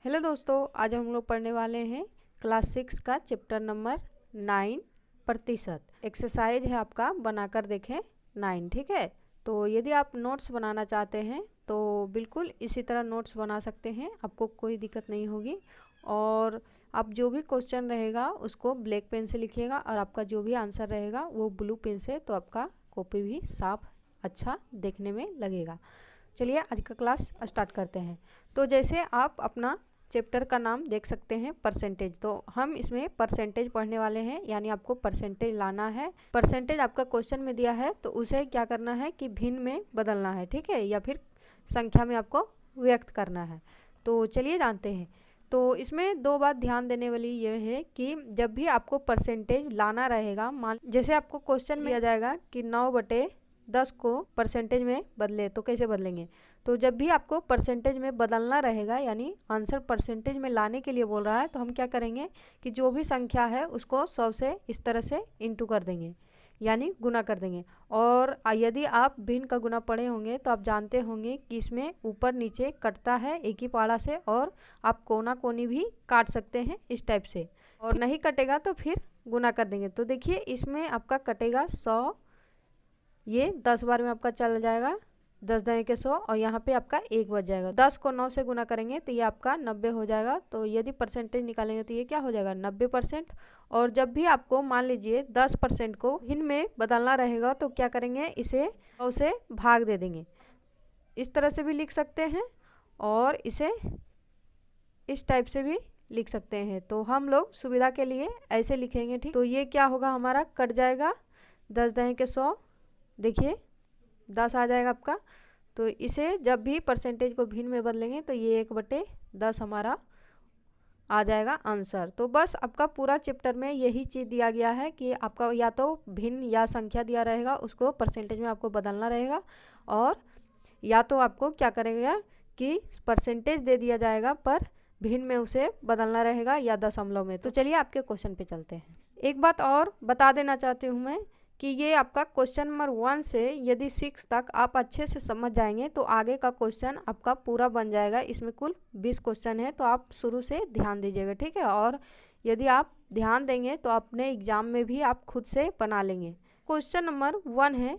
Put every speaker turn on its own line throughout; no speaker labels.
Hello दोस्तों, आज हम लोग पढ़ने वाले हैं क्लास 6 का चैप्टर नंबर 9 प्रतिशत। एक्सरसाइज है आपका बनाकर देखें 9। ठीक है, तो यदि आप नोट्स बनाना चाहते हैं तो बिल्कुल इसी तरह नोट्स बना सकते हैं, आपको कोई दिक्कत नहीं होगी। और आप जो भी क्वेश्चन रहेगा उसको ब्लैक पेन से लिखिएगा और आपका जो भी आंसर रहेगा वो ब्लू पेन से, तो आपका कॉपी भी साफ अच्छा देखने में लगेगा। चलिए आज का क्लास स्टार्ट करते हैं। तो जैसे आप अपना चैप्टर का नाम देख सकते हैं परसेंटेज, तो हम इसमें परसेंटेज पढ़ने वाले हैं, यानी आपको परसेंटेज लाना है। परसेंटेज आपका क्वेश्चन में दिया है तो उसे क्या करना है कि भिन्न में बदलना है, ठीक है, या फिर संख्या में आपको व्यक्त करना है। तो चलिए जानते हैं। तो इसमें दो बात ध्यान देने वाली ये है कि जब भी आपको परसेंटेज लाना रहेगा, मान जैसे आपको क्वेश्चन में दिया जाएगा कि 9/10 को परसेंटेज में बदले, तो कैसे बदलेंगे। तो जब भी आपको परसेंटेज में बदलना रहेगा, यानी आंसर परसेंटेज में लाने के लिए बोल रहा है, तो हम क्या करेंगे कि जो भी संख्या है उसको 100 से इस तरह से इंटू कर देंगे, यानी गुना कर देंगे। और यदि आप भिन्न का गुना पढ़े होंगे तो आप जानते होंगे कि इसमें ऊपर नीचे कटता है एक ही पाड़ा से, और आप कोना कोनी भी काट सकते हैं इस टाइप से, और नहीं कटेगा तो फिर गुना कर देंगे। तो देखिए इसमें आपका कटेगा 100, ये 10 बार में आपका चल जाएगा, 10 दाएँ के 100, और यहाँ पे आपका 1 बच जाएगा। 10 को 9 से गुना करेंगे तो ये आपका 90 हो जाएगा। तो यदि परसेंटेज निकालेंगे तो ये क्या हो जाएगा 90%। और जब भी आपको मान लीजिए 10% को भिन्न में बदलना रहेगा तो क्या करेंगे, इसे 100 से भाग दे देंगे। इस तरह से भी लिख सकते हैं और इसे इस टाइप से भी लिख सकते हैं। तो हम लोग सुविधा के लिए ऐसे लिखेंगे, ठीक। तो ये क्या होगा, हमारा कट जाएगा 10 दाएँ के 100, देखिए 10 आ जाएगा आपका। तो इसे जब भी परसेंटेज को भिन्न में बदलेंगे तो ये 1/10 हमारा आ जाएगा आंसर। तो बस आपका पूरा चैप्टर में यही चीज़ दिया गया है कि आपका या तो भिन्न या संख्या दिया रहेगा, उसको परसेंटेज में आपको बदलना रहेगा, और या तो आपको क्या करेगा कि परसेंटेज दे दिया जाएगा पर भिन्न में उसे बदलना रहेगा या दशमलव में। तो चलिए आपके क्वेश्चन पे चलते हैं। एक बात और बता देना चाहती हूँ मैं कि ये आपका क्वेश्चन नंबर 1 से यदि 6 तक आप अच्छे से समझ जाएंगे तो आगे का क्वेश्चन आपका पूरा बन जाएगा। इसमें कुल 20 क्वेश्चन है, तो आप शुरू से ध्यान दीजिएगा, ठीक है। और यदि आप ध्यान देंगे तो अपने एग्जाम में भी आप खुद से बना लेंगे। क्वेश्चन नंबर 1 है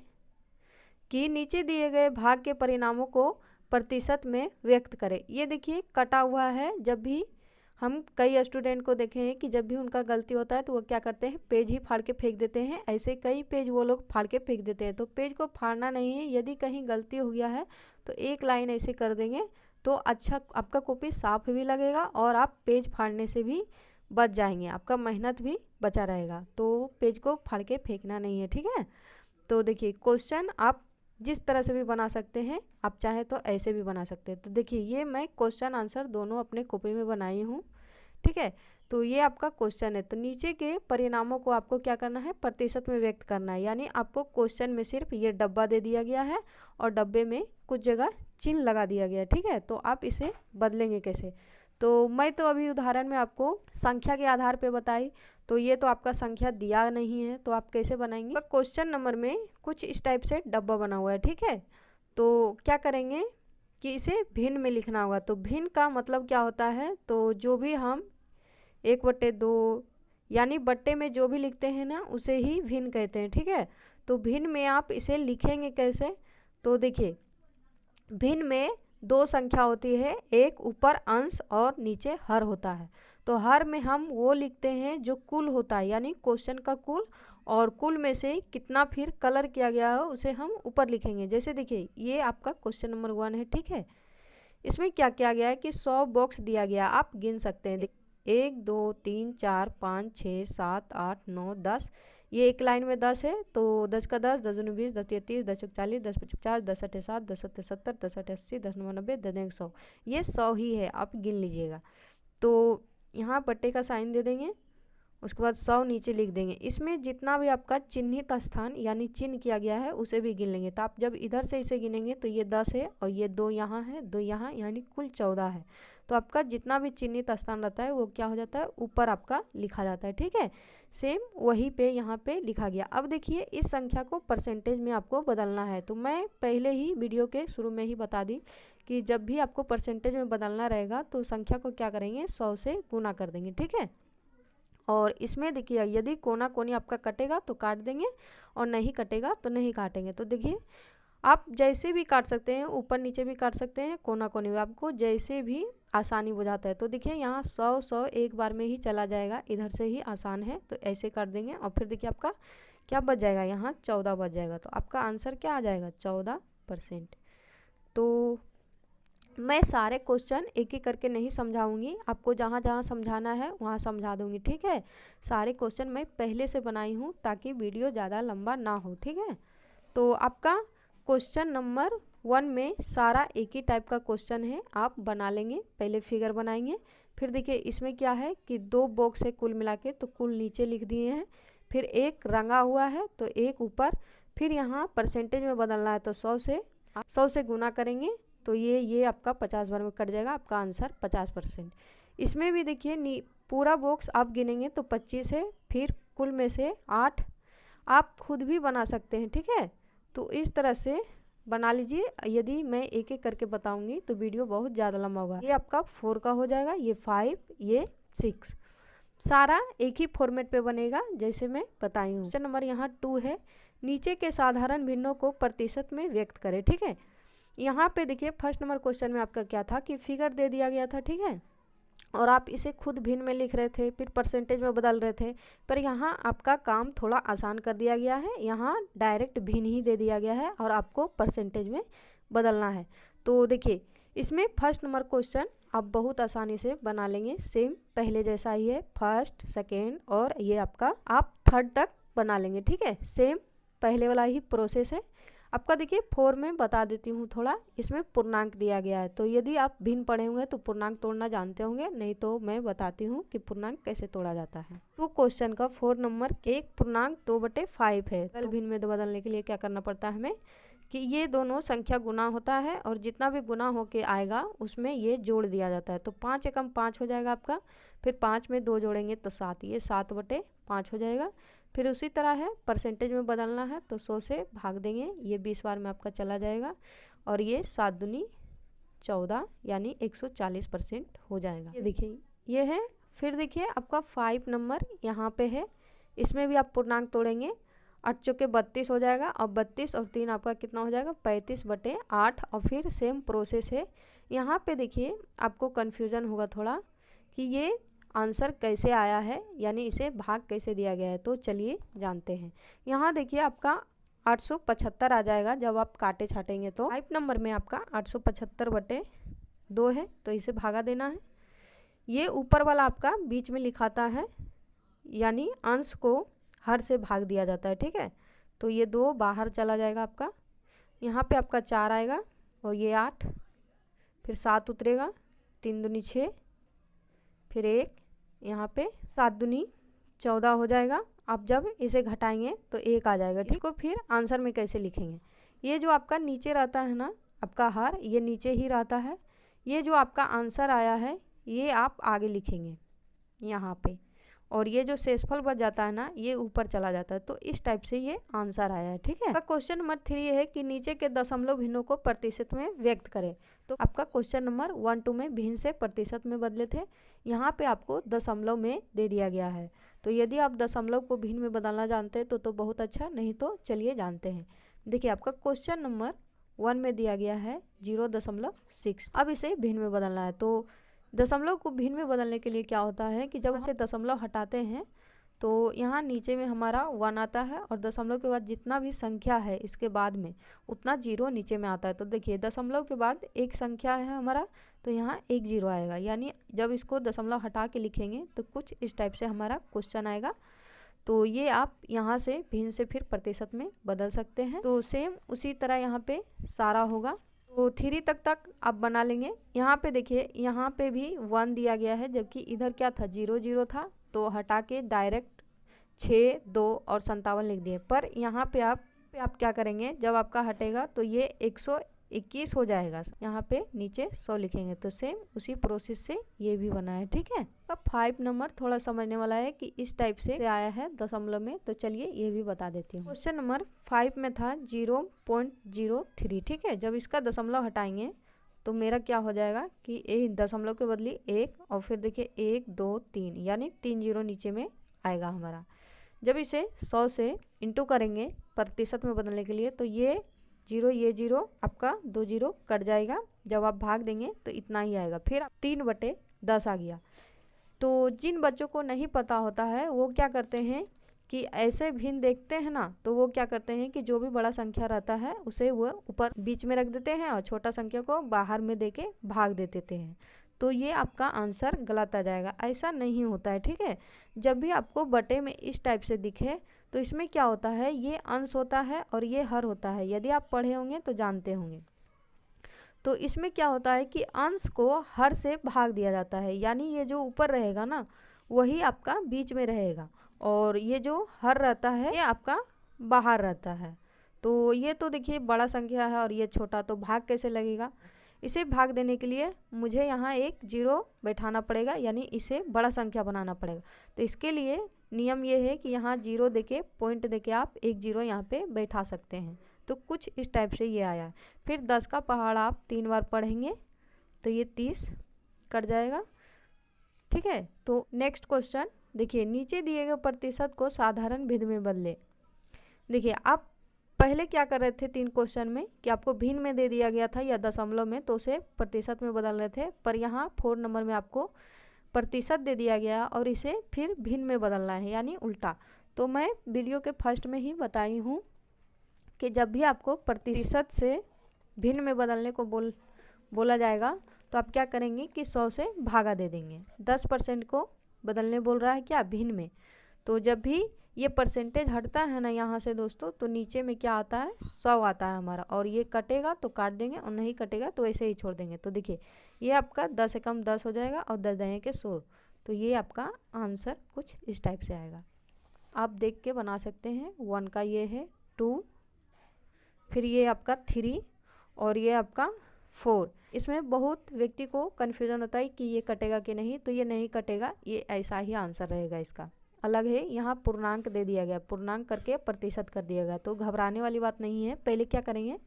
कि नीचे दिए गए भाग के परिणामों को प्रतिशत में व्यक्त करें। ये देखिए कटा हुआ है। जब भी हम कई स्टूडेंट को देखे हैं कि जब भी उनका गलती होता है तो वो क्या करते हैं, पेज ही फाड़ के फेंक देते हैं। ऐसे कई पेज वो लोग फाड़ के फेंक देते हैं। तो पेज को फाड़ना नहीं है, यदि कहीं गलती हो गया है तो एक लाइन ऐसे कर देंगे तो अच्छा आपका कॉपी साफ भी लगेगा और आप पेज फाड़ने से भी बच जाएंगे, आपका मेहनत भी बचा रहेगा। तो पेज को फाड़ के फेंकना नहीं है, ठीक है। तो देखिए क्वेश्चन आप जिस तरह से भी बना सकते हैं, आप चाहे तो ऐसे भी बना सकते हैं। तो देखिए ये मैं क्वेश्चन आंसर दोनों अपने कॉपी में बनाई हूँ, ठीक है। तो ये आपका क्वेश्चन है। तो नीचे के परिणामों को आपको क्या करना है, प्रतिशत में व्यक्त करना है। यानी आपको क्वेश्चन में सिर्फ ये डब्बा दे दिया गया है और डब्बे में कुछ जगह चिन्ह लगा दिया गया है, ठीक है। तो आप इसे बदलेंगे कैसे, तो मैं तो अभी उदाहरण में आपको संख्या के आधार पे बताई। तो ये तो आपका संख्या दिया नहीं है, तो आप कैसे बनाएंगे। क्वेश्चन नंबर में कुछ इस टाइप से डब्बा बना हुआ है, ठीक है। तो क्या करेंगे कि इसे भिन्न में लिखना होगा। तो भिन्न का मतलब क्या होता है, तो जो भी हम 1/2 यानी बट्टे में जो भी लिखते हैं ना उसे ही भिन्न कहते हैं, ठीक है। तो भिन्न में आप इसे लिखेंगे कैसे, तो देखिए भिन्न में दो संख्या होती है, एक ऊपर अंश और नीचे हर होता है। तो हर में हम वो लिखते हैं जो कुल होता है, यानी क्वेश्चन का कुल, और कुल में से कितना फिर कलर किया गया है उसे हम ऊपर लिखेंगे। जैसे देखिए ये आपका क्वेश्चन नंबर 1 है, ठीक है। इसमें क्या किया गया है कि 100 बॉक्स दिया गया, आप गिन सकते हैं। 1 2 3 4 5 6 7 8 9 10, ये एक लाइन में 10 है। तो 10 का 10, 10 दूनी 20, 10 तिया 30, 10 चौक 40, 10 पचक 50, 10 अठे 60, 10 सत्ते 70, 10 अठे 80, 10 नौ 90, 10 एक 100। ये 100 ही है, आप गिन लीजिएगा। तो यहाँ पट्टे का साइन दे देंगे, उसके बाद 100 नीचे लिख देंगे। इसमें जितना भी आपका चिन्हित स्थान यानी चिन्ह किया गया है उसे भी गिन लेंगे। तो आप जब इधर से इसे गिनेंगे तो ये 10 है और ये 2 यहाँ है, 2 यहाँ, यानी कुल 14 है। तो आपका जितना भी चिन्हित स्थान रहता है वो क्या हो जाता है, ऊपर आपका लिखा जाता है, ठीक है। सेम वही पे यहाँ पे लिखा गया। अब देखिए इस संख्या को परसेंटेज में आपको बदलना है। तो मैं पहले ही वीडियो के शुरू में ही बता दी कि जब भी आपको परसेंटेज में बदलना रहेगा तो संख्या को क्या करेंगे, 100 से गुना कर देंगे, ठीक है। और इसमें देखिए यदि कोना कोनी आपका कटेगा तो काट देंगे और नहीं कटेगा तो नहीं काटेंगे। तो देखिए आप जैसे भी काट सकते हैं, ऊपर नीचे भी काट सकते हैं, कोना कोनी भी, आपको जैसे भी आसानी बुझाता है। तो देखिए यहाँ 100 एक बार में ही चला जाएगा, इधर से ही आसान है, तो ऐसे काट देंगे। और फिर देखिए आपका क्या बच जाएगा, यहाँ 14 बच जाएगा। तो आपका आंसर क्या आ जाएगा, 14%। तो मैं सारे क्वेश्चन एक एक करके नहीं समझाऊंगी, आपको जहाँ जहाँ समझाना है वहाँ समझा दूंगी, ठीक है। सारे क्वेश्चन मैं पहले से बनाई हूँ ताकि वीडियो ज़्यादा लंबा ना हो, ठीक है। तो आपका क्वेश्चन नंबर 1 में सारा एक ही टाइप का क्वेश्चन है, आप बना लेंगे। पहले फिगर बनाएंगे, फिर देखिए इसमें क्या है कि 2 बॉक्स है कुल मिला के, तो कुल नीचे लिख दिए हैं, फिर एक रंगा हुआ है तो एक ऊपर, फिर यहाँ परसेंटेज में बदलना है तो 100 से गुना करेंगे तो ये आपका 50 बार में कट जाएगा, आपका आंसर 50%। इसमें भी देखिए पूरा बॉक्स आप गिनेंगे तो 25 है, फिर कुल में से 8 आप खुद भी बना सकते हैं, ठीक है। तो इस तरह से बना लीजिए। यदि मैं एक एक करके बताऊंगी तो वीडियो बहुत ज़्यादा लंबा होगा। ये आपका 4 का हो जाएगा, ये 5, ये 6, सारा एक ही फॉर्मेट पे बनेगा जैसे मैं बताई हूँ। क्वेश्चन नंबर यहाँ 2 है, नीचे के साधारण भिन्नों को प्रतिशत में व्यक्त करें, ठीक है। यहाँ पे देखिए फर्स्ट नंबर क्वेश्चन में आपका क्या था कि फिगर दे दिया गया था, ठीक है, और आप इसे खुद भिन्न में लिख रहे थे, फिर परसेंटेज में बदल रहे थे। पर यहाँ आपका काम थोड़ा आसान कर दिया गया है, यहाँ डायरेक्ट भिन्न ही दे दिया गया है और आपको परसेंटेज में बदलना है। तो देखिए इसमें फर्स्ट नंबर क्वेश्चन आप बहुत आसानी से बना लेंगे, सेम पहले जैसा ही है, फर्स्ट सेकेंड और ये आपका आप थर्ड तक बना लेंगे, ठीक है। सेम पहले वाला ही प्रोसेस है। आपका देखिए 4 में बता देती हूँ थोड़ा, इसमें पूर्णांक दिया गया है, तो यदि आप भिन्न पढ़े होंगे तो पूर्णांक तोड़ना जानते होंगे, नहीं तो मैं बताती हूँ कि पूर्णांक कैसे तोड़ा जाता है। तो क्वेश्चन का 4 नंबर 1/2/5 है। तो भिन्न में बदलने के लिए क्या करना पड़ता है हमें कि ये दोनों संख्या गुना होता है और जितना भी गुना होके आएगा उसमें ये जोड़ दिया जाता है। तो 5 एकम 5 हो जाएगा आपका, फिर 5 में 2 जोड़ेंगे तो 7, ये 7/5 हो जाएगा। फिर उसी तरह है परसेंटेज में बदलना है तो 100 से भाग देंगे, ये 20 बार में आपका चला जाएगा और ये 7 दूनी 14 यानी 140% हो जाएगा। ये देखिए ये है। फिर देखिए आपका 5 नंबर यहाँ पे है, इसमें भी आप पूर्णांक तोड़ेंगे, 8 चौके 32 हो जाएगा और 32 और 3 आपका कितना हो जाएगा, 35/8। और फिर सेम प्रोसेस है। यहाँ पे देखिए आपको कन्फ्यूज़न होगा थोड़ा कि ये आंसर कैसे आया है, यानी इसे भाग कैसे दिया गया है, तो चलिए जानते हैं। यहाँ देखिए आपका 875 आ जाएगा जब आप काटे छाटेंगे। तो 5 नंबर में आपका 875/2 है तो इसे भागा देना है। ये ऊपर वाला आपका बीच में लिखाता है, यानी अंश को हर से भाग दिया जाता है, ठीक है। तो ये 2 बाहर चला जाएगा आपका, यहाँ पे आपका 4 आएगा और ये 8, फिर 7 उतरेगा, 3 दूनी 6, फिर 1, यहाँ पे 7 दूनी 14 हो जाएगा। आप जब इसे घटाएंगे तो 1 आ जाएगा। इसको फिर आंसर में कैसे लिखेंगे, ये जो आपका नीचे रहता है ना आपका हर, ये नीचे ही रहता है। ये जो आपका आंसर आया है ये आप आगे लिखेंगे यहाँ पे, और ये जो शेषफल बच जाता है ना ये ऊपर चला जाता है। तो इस टाइप से ये आंसर आया है, ठीक है। आपका क्वेश्चन नंबर 3 है कि नीचे के दशमलव भिन्नों को प्रतिशत में व्यक्त करें। तो आपका क्वेश्चन नंबर 1, 2 में भिन्न से प्रतिशत में बदले थे, यहाँ पे आपको दशमलव में दे दिया गया है। तो यदि आप दशमलव को भिन्न में बदलना जानते हैं तो बहुत अच्छा, नहीं तो चलिए जानते हैं। देखिए आपका क्वेश्चन नंबर 1 में दिया गया है 0.6, अब इसे भिन्न में बदलना है। तो दशमलव को भिन्न में बदलने के लिए क्या होता है कि जब इसे दशमलव हटाते हैं तो यहाँ नीचे में हमारा 1 आता है और दशमलव के बाद जितना भी संख्या है इसके बाद में उतना 0 नीचे में आता है। तो देखिए दशमलव के बाद एक संख्या है हमारा, तो यहाँ 1 0 आएगा, यानी जब इसको दशमलव हटा के लिखेंगे तो कुछ इस टाइप से हमारा क्वेश्चन आएगा। तो ये आप यहाँ से भिन्न से फिर प्रतिशत में बदल सकते हैं। तो सेम उसी तरह यहाँ पे सारा होगा। तो 3 तक आप बना लेंगे। यहाँ पे देखिए यहाँ पे भी 1 दिया गया है, जबकि इधर क्या था 0 0 था, तो हटा के डायरेक्ट 6 2 और 57 लिख दिए। पर यहाँ पे आप क्या करेंगे, जब आपका हटेगा तो ये 121 हो जाएगा, यहाँ पे नीचे 100 लिखेंगे। तो सेम उसी प्रोसेस से ये भी बना है, ठीक है। अब 5 नंबर थोड़ा समझने वाला है कि इस टाइप से आया है दशमलव में, तो चलिए ये भी बता देती हूँ। क्वेश्चन नंबर 5 में था 0.03, ठीक है। जब इसका दशमलव हटाएंगे तो मेरा क्या हो जाएगा कि एक दशमलव के बदली 1 और फिर देखिए 1 2 3 यानी 3 जीरो नीचे में आएगा हमारा। जब इसे 100 से इंटू करेंगे प्रतिशत में बदलने के लिए तो ये जीरो आपका 2 जीरो कट जाएगा। जब आप भाग देंगे तो इतना ही आएगा, फिर 3/10 आ गया। तो जिन बच्चों को नहीं पता होता है वो क्या करते हैं कि ऐसे भिन्न देखते हैं ना, तो वो क्या करते हैं कि जो भी बड़ा संख्या रहता है उसे वो ऊपर बीच में रख देते हैं और छोटा संख्या को बाहर में देके भाग दे देते हैं। तो ये आपका आंसर गलत आ जाएगा, ऐसा नहीं होता है, ठीक है। जब भी आपको बटे में इस टाइप से दिखे तो इसमें क्या होता है, ये अंश होता है और ये हर होता है। यदि आप पढ़े होंगे तो जानते होंगे। तो इसमें क्या होता है कि अंश को हर से भाग दिया जाता है, यानी ये जो ऊपर रहेगा ना वही आपका बीच में रहेगा और ये जो हर रहता है ये आपका बाहर रहता है। तो ये तो देखिए बड़ा संख्या है और ये छोटा, तो भाग कैसे लगेगा। इसे भाग देने के लिए मुझे यहाँ एक जीरो बैठाना पड़ेगा, यानी इसे बड़ा संख्या बनाना पड़ेगा। तो इसके लिए नियम ये है कि यहाँ जीरो देके पॉइंट देके आप एक जीरो यहाँ पे बैठा सकते हैं। तो कुछ इस टाइप से ये आया है। फिर 10 का पहाड़ आप 3 बार पढ़ेंगे तो ये 30 कट जाएगा, ठीक है। तो नेक्स्ट क्वेश्चन देखिए, नीचे दिए गए प्रतिशत को साधारण भिन्न में बदले। देखिए आप पहले क्या कर रहे थे 3 क्वेश्चन में कि आपको भिन्न में दे दिया गया था या दशमलव में, तो उसे प्रतिशत में बदल रहे थे। पर यहाँ 4 नंबर में आपको प्रतिशत दे दिया गया और इसे फिर भिन्न में बदलना है, यानी उल्टा। तो मैं वीडियो के फर्स्ट में ही बताई हूँ कि जब भी आपको प्रतिशत से भिन्न में बदलने को बोला जाएगा तो आप क्या करेंगे कि 100 से भागा दे देंगे। 10% को बदलने बोल रहा है क्या, भिन्न में। तो जब भी ये परसेंटेज हटता है ना यहाँ से दोस्तों, तो नीचे में क्या आता है, 100 आता है हमारा। और ये कटेगा तो काट देंगे और नहीं कटेगा तो ऐसे ही छोड़ देंगे। तो देखिए ये आपका 10 से कम 10 हो जाएगा और 10 दहें के 100। तो ये आपका आंसर कुछ इस टाइप से आएगा। आप देख के बना सकते हैं। 1 का ये है 2, फिर ये आपका 3 और ये आपका 4। इसमें बहुत व्यक्ति को कन्फ्यूजन होता है कि ये कटेगा कि नहीं, तो ये नहीं कटेगा, ये ऐसा ही आंसर रहेगा। इसका अलग है, यहाँ पूर्णांक दे दिया गया, पूर्णांक करके प्रतिशत कर दिया गया। तो घबराने वाली बात नहीं है। पहले क्या करेंगे,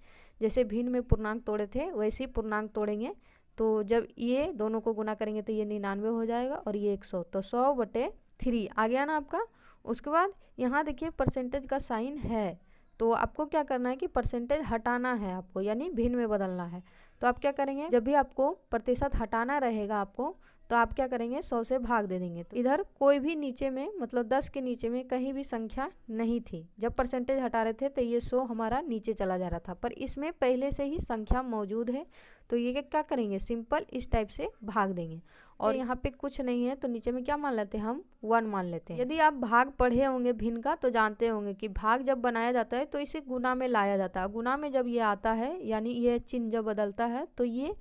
जैसे भिन्न में पूर्णांक तोड़े थे वैसे ही पूर्णांक तोड़ेंगे। तो जब ये दोनों को गुना करेंगे तो ये 99 हो जाएगा और ये 100, तो 100/3 आ गया ना आपका। उसके बाद यहाँ देखिए परसेंटेज का साइन है, तो आपको क्या करना है कि परसेंटेज हटाना है आपको, यानी भिन्न में बदलना है। तो आप क्या करेंगे, जब भी आपको प्रतिशत हटाना रहेगा आपको, तो आप क्या करेंगे 100 से भाग दे देंगे। तो इधर कोई भी नीचे में मतलब 10 के नीचे में कहीं भी संख्या नहीं थी। जब परसेंटेज हटा रहे थे तो ये 100 हमारा नीचे चला जा रहा था, पर इसमें पहले से ही संख्या मौजूद है। तो ये क्या करेंगे, सिंपल इस टाइप से भाग देंगे। और यहाँ पे कुछ नहीं है तो नीचे में क्या मान लेते हैं, हम 1 मान लेते हैं। यदि आप भाग पढ़े होंगे भिन्न का तो जानते होंगे कि भाग जब बनाया जाता है तो इसे गुना में लाया जाता है। गुना में जब ये आता है, यानी ये चिन्ह जब बदलता है तो ये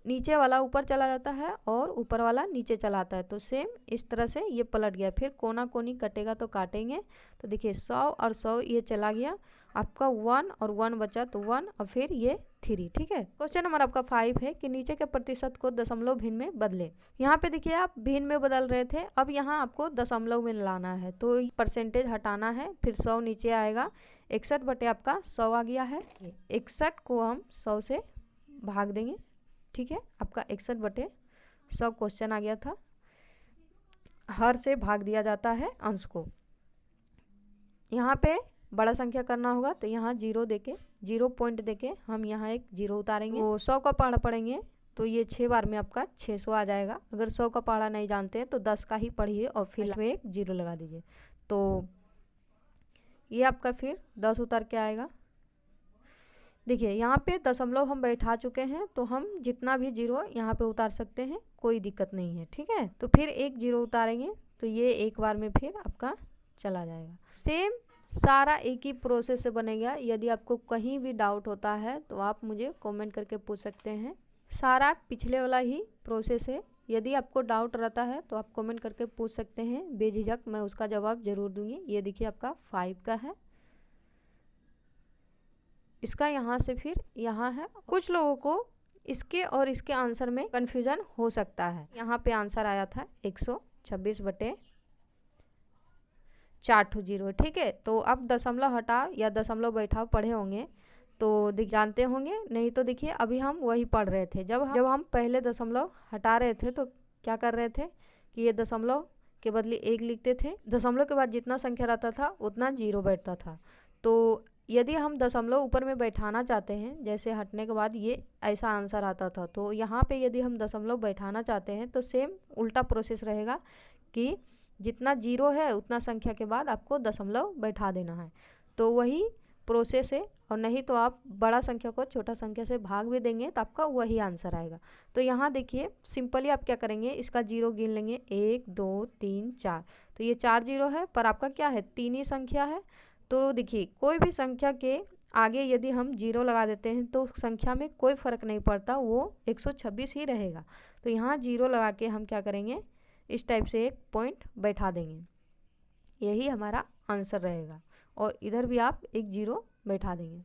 नीचे वाला ऊपर चला जाता है और ऊपर वाला नीचे चला आता है। तो सेम इस तरह से ये पलट गया। फिर कोना कोनी कटेगा तो काटेंगे। तो देखिए 100 और 100 ये चला गया, आपका 1 और 1 बचा तो 1 और फिर ये 3, ठीक है। क्वेश्चन नंबर आपका 5 है कि नीचे के प्रतिशत को दशमलव भिन्न में बदले। यहाँ पे देखिए आप भिन्न में बदल रहे थे, अब यहाँ आपको दशमलव में लाना है। तो परसेंटेज हटाना है, फिर 100 नीचे आएगा। 61 बटे आपका 100 आ गया है। 61 को हम 100 से भाग देंगे, ठीक है। आपका 61/100 क्वेश्चन आ गया था। हर से भाग दिया जाता है अंश को। यहाँ पे बड़ा संख्या करना होगा तो यहाँ 0 देके 0 पॉइंट देके हम यहाँ एक 0 उतारेंगे। तो 100 का पहाड़ा पढ़ेंगे तो ये 6 बार में आपका 600 आ जाएगा। अगर 100 का पहाड़ा नहीं जानते हैं तो 10 का ही पढ़िए और फिर में एक 0 लगा दीजिए। तो ये आपका फिर 10 उतर के आएगा। देखिए यहाँ पे दशमलव हम बैठा चुके हैं तो हम जितना भी 0 यहाँ पे उतार सकते हैं, कोई दिक्कत नहीं है, ठीक है। तो फिर एक 0 उतारेंगे तो ये एक बार में फिर आपका चला जाएगा। सेम सारा एक ही प्रोसेस से बनेगा। यदि आपको कहीं भी डाउट होता है तो आप मुझे कमेंट करके पूछ सकते हैं। सारा पिछले वाला ही प्रोसेस है। यदि आपको डाउट रहता है तो आप कमेंट करके पूछ सकते हैं, बेझिझक मैं उसका जवाब जरूर दूंगी। ये देखिए आपका 5 का है, इसका यहाँ से फिर यहाँ है। कुछ लोगों को इसके और इसके आंसर में कंफ्यूजन हो सकता है। यहाँ पे आंसर आया था 126/420, ठीक है। तो अब दशमलव हटाओ या दशमलव बैठाओ पढ़े होंगे तो जानते होंगे, नहीं तो देखिए अभी हम वही पढ़ रहे थे। जब हम पहले दशमलव हटा रहे थे तो क्या कर रहे थे कि ये दशमलव के बदले 1 लिखते थे। दशमलव के बाद जितना संख्या रहता था उतना 0 बैठता था। तो यदि हम दशमलव ऊपर में बैठाना चाहते हैं, जैसे हटने के बाद ये ऐसा आंसर आता था, तो यहाँ पे यदि हम दशमलव बैठाना चाहते हैं तो सेम उल्टा प्रोसेस रहेगा कि जितना 0 है उतना संख्या के बाद आपको दशमलव बैठा देना है। तो वही प्रोसेस है, और नहीं तो आप बड़ा संख्या को छोटा संख्या से भाग भी देंगे तो आपका वही आंसर आएगा। तो यहाँ देखिए सिंपली आप क्या करेंगे, इसका 0 गिन लेंगे, 1 2 3 4। तो ये 4 0 है, पर आपका क्या है, 3 ही संख्या है। तो देखिए कोई भी संख्या के आगे यदि हम 0 लगा देते हैं तो संख्या में कोई फ़र्क नहीं पड़ता, वो 126 ही रहेगा। तो यहाँ 0 लगा के हम क्या करेंगे, इस टाइप से एक पॉइंट बैठा देंगे, यही हमारा आंसर रहेगा। और इधर भी आप एक 0 बैठा देंगे।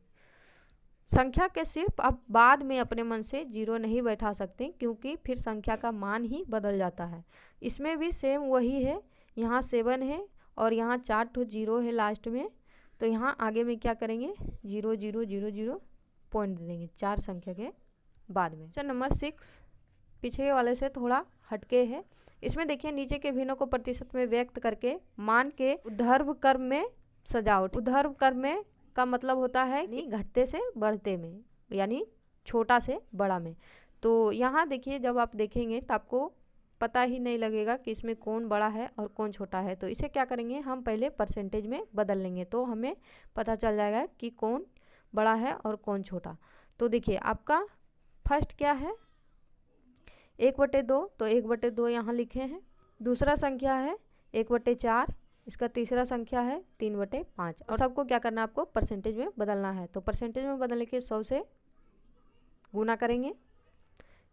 संख्या के सिर्फ आप बाद में अपने मन से 0 नहीं बैठा सकते, क्योंकि फिर संख्या का मान ही बदल जाता है। इसमें भी सेम वही है, यहाँ 7 है और यहाँ 4 ठो 0 है लास्ट में। तो यहाँ आगे में क्या करेंगे, 0 0 0 0 पॉइंट दे देंगे 4 संख्या के बाद में। क्वेश्चन नंबर 6 पिछले वाले से थोड़ा हटके है। इसमें देखिए नीचे के भिन्नों को प्रतिशत में व्यक्त करके मान के ऊर्ध्व क्रम में सजावट। ऊर्ध्व क्रम में का मतलब होता है कि घटते से बढ़ते में, यानी छोटा से बड़ा में। तो यहाँ देखिए जब आप देखेंगे तो आपको पता ही नहीं लगेगा कि इसमें कौन बड़ा है और कौन छोटा है। तो इसे क्या करेंगे, हम पहले परसेंटेज में बदल लेंगे तो हमें पता चल जाएगा कि कौन बड़ा है और कौन छोटा। तो देखिए आपका फर्स्ट क्या है, 1/2, तो 1/2 यहाँ लिखे हैं। दूसरा संख्या है 1/4, इसका तीसरा संख्या है 3/5। और सबको क्या करना है, आपको परसेंटेज में बदलना है। तो परसेंटेज में बदलने के 100 से गुना करेंगे,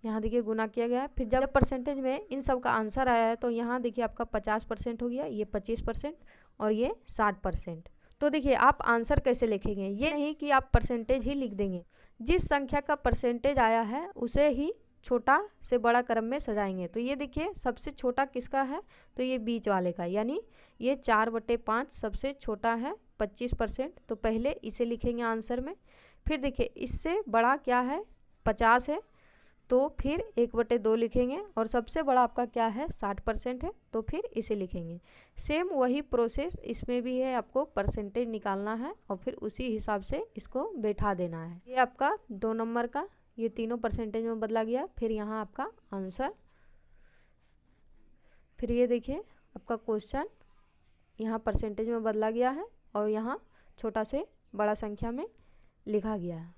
यहाँ देखिए गुना किया गया है। फिर जब परसेंटेज में इन सब का आंसर आया है तो यहाँ देखिए आपका 50% हो गया, ये 25% और ये 60%। तो देखिए आप आंसर कैसे लिखेंगे, ये नहीं कि आप परसेंटेज ही लिख देंगे। जिस संख्या का परसेंटेज आया है उसे ही छोटा से बड़ा क्रम में सजाएंगे। तो ये देखिए सबसे छोटा किसका है, तो ये बीच वाले का, यानी ये 4/5 सबसे छोटा है 25%। तो पहले इसे लिखेंगे आंसर में। फिर देखिए इससे बड़ा क्या है, 50 है, तो फिर 1/2 लिखेंगे। और सबसे बड़ा आपका क्या है, 60% है, तो फिर इसे लिखेंगे। सेम वही प्रोसेस इसमें भी है, आपको परसेंटेज निकालना है और फिर उसी हिसाब से इसको बैठा देना है। ये आपका 2 नंबर का, ये तीनों परसेंटेज में बदला गया। फिर यहाँ आपका आंसर, फिर ये देखिए आपका क्वेश्चन यहाँ परसेंटेज में बदला गया है और यहाँ छोटा से बड़ा संख्या में लिखा गया है।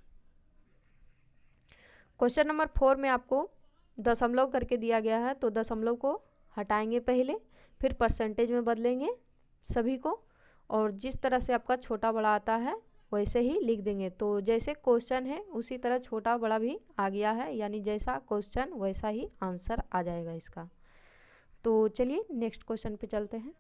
क्वेश्चन नंबर 4 में आपको दशमलव करके दिया गया है, तो दशमलव को हटाएंगे पहले, फिर परसेंटेज में बदलेंगे सभी को, और जिस तरह से आपका छोटा बड़ा आता है वैसे ही लिख देंगे। तो जैसे क्वेश्चन है उसी तरह छोटा बड़ा भी आ गया है, यानी जैसा क्वेश्चन वैसा ही आंसर आ जाएगा इसका। तो चलिए नेक्स्ट क्वेश्चन पे चलते हैं।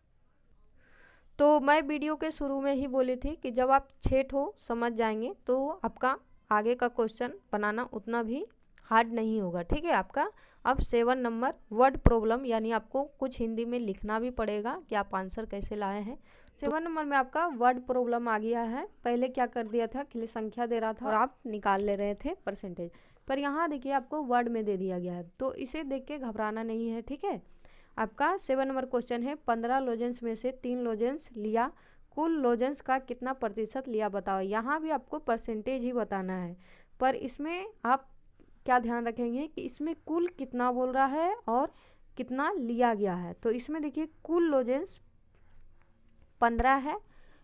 तो मैं वीडियो के शुरू में ही बोली थी कि जब आप 6 ठो समझ जाएंगे तो आपका आगे का क्वेश्चन बनाना उतना भी हार्ड नहीं होगा, ठीक है। आपका अब 7 नंबर वर्ड प्रॉब्लम, यानी आपको कुछ हिंदी में लिखना भी पड़ेगा कि आप आंसर कैसे लाए हैं। 7 नंबर में आपका वर्ड प्रॉब्लम आ गया है। पहले क्या कर दिया था कि संख्या दे रहा था और आप निकाल ले रहे थे परसेंटेज, पर यहाँ देखिए आपको वर्ड में दे दिया गया है, तो इसे देख के घबराना नहीं है, ठीक है। आपका 7 नंबर क्वेश्चन है, 15 लोजेंस में से 3 लोजेंस लिया, कुल लोजेंस का कितना प्रतिशत लिया बताओ। यहाँ भी आपको परसेंटेज ही बताना है, पर इसमें आप क्या ध्यान रखेंगे कि इसमें कुल कितना बोल रहा है और कितना लिया गया है। तो इसमें देखिए कुल लोजेंस 15 है,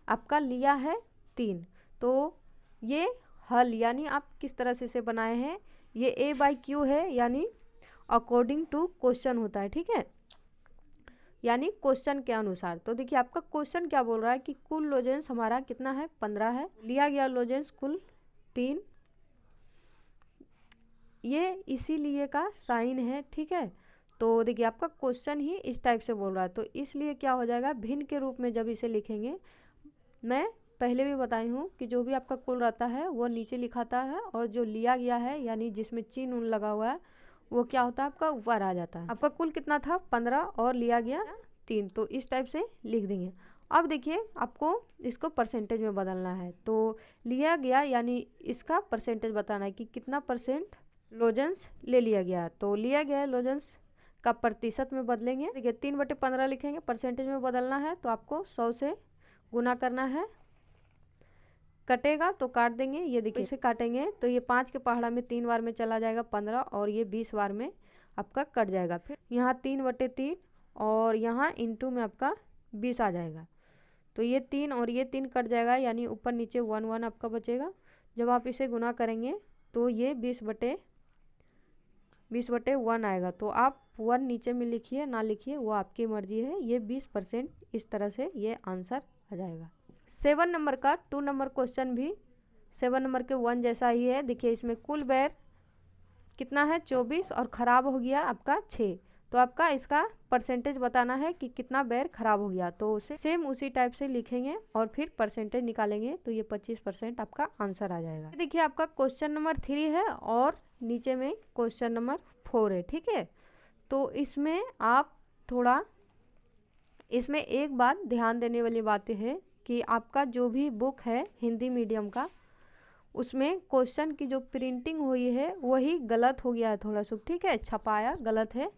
आपका लिया है 3। तो ये हल, यानी आप किस तरह से इसे बनाए हैं, ये A/Q है, यानी अकॉर्डिंग टू क्वेश्चन होता है, ठीक है, यानी क्वेश्चन के अनुसार। तो देखिए आपका क्वेश्चन क्या बोल रहा है कि कुल लोजेंस हमारा कितना है, 15 है, लिया गया लोजेंस कुल 3, ये इसीलिए का साइन है, ठीक है। तो देखिए आपका क्वेश्चन ही इस टाइप से बोल रहा है, तो इसलिए क्या हो जाएगा, भिन्न के रूप में जब इसे लिखेंगे, मैं पहले भी बताई हूँ कि जो भी आपका कुल रहता है वो नीचे लिखाता है, और जो लिया गया है यानी जिसमें चिन्ह उन लगा हुआ है वो क्या होता है, आपका ऊपर आ जाता है। आपका कुल कितना था, 15, और लिया गया 3, तो इस टाइप से लिख देंगे। अब देखिए आपको इसको परसेंटेज में बदलना है, तो लिया गया यानी इसका परसेंटेज बताना है कि कितना परसेंट लोजेंस ले लिया गया। तो लिया गया लोजेंस का प्रतिशत में बदलेंगे। देखिए 3/15 लिखेंगे, परसेंटेज में बदलना है तो आपको 100 से गुना करना है। कटेगा तो काट देंगे, ये देखिए इसे काटेंगे तो ये 5 के पहाड़ा में 3 बार में चला जाएगा 15 और ये 20 बार में आपका कट जाएगा। फिर यहाँ 3/3 और यहाँ इंटू में आपका 20 आ जाएगा। तो ये 3 और ये 3 कट जाएगा यानी ऊपर नीचे 1 1 आपका बचेगा। जब आप इसे गुना करेंगे तो ये 20/1 आएगा। तो आप 1 नीचे में लिखिए ना लिखिए वो आपकी मर्जी है। ये 20% इस तरह से ये आंसर आ जाएगा। 7 नंबर का 2 नंबर क्वेश्चन भी 7 नंबर के 1 जैसा ही है। देखिए इसमें कुल बैर कितना है 24 और ख़राब हो गया आपका 6। तो आपका इसका परसेंटेज बताना है कि कितना बैर खराब हो गया। तो उसे सेम उसी टाइप से लिखेंगे और फिर परसेंटेज निकालेंगे तो ये 25% आपका आंसर आ जाएगा। देखिए आपका क्वेश्चन नंबर 3 है और नीचे में क्वेश्चन नंबर 4 है, ठीक है। तो इसमें आप थोड़ा इसमें एक बात ध्यान देने वाली बातें है कि आपका जो भी बुक है हिंदी मीडियम का उसमें क्वेश्चन की जो प्रिंटिंग हुई है वही गलत हो गया है थोड़ा सा, ठीक है, छपाया गलत है।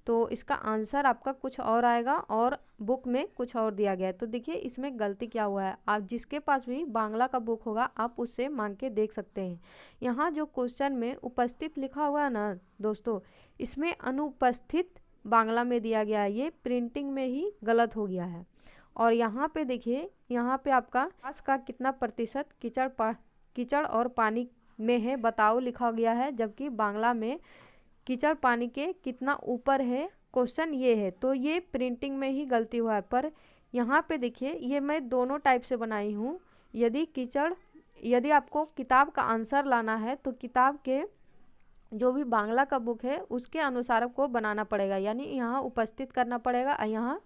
तो इसका आंसर आपका कुछ और आएगा और बुक में कुछ और दिया गया है। तो देखिए इसमें गलती क्या हुआ है, आप जिसके पास भी बांग्ला का बुक होगा आप उससे मांग के देख सकते हैं। यहाँ जो क्वेश्चन में उपस्थित लिखा हुआ है ना दोस्तों, इसमें अनुपस्थित बांग्ला में दिया गया है, ये प्रिंटिंग में ही गलत हो गया है। और यहाँ पे देखिए यहाँ पे आपका घास का कितना प्रतिशत कीचड़ और पानी में है बताओ लिखा गया है, जबकि बांग्ला में कीचड़ पानी के कितना ऊपर है क्वेश्चन ये है। तो ये प्रिंटिंग में ही गलती हुआ है। पर यहाँ पे देखिए ये मैं दोनों टाइप से बनाई हूँ। यदि आपको किताब का आंसर लाना है तो किताब के जो भी बांग्ला का बुक है उसके अनुसार आपको बनाना पड़ेगा, यानी यहाँ उपस्थित करना पड़ेगा और यहाँ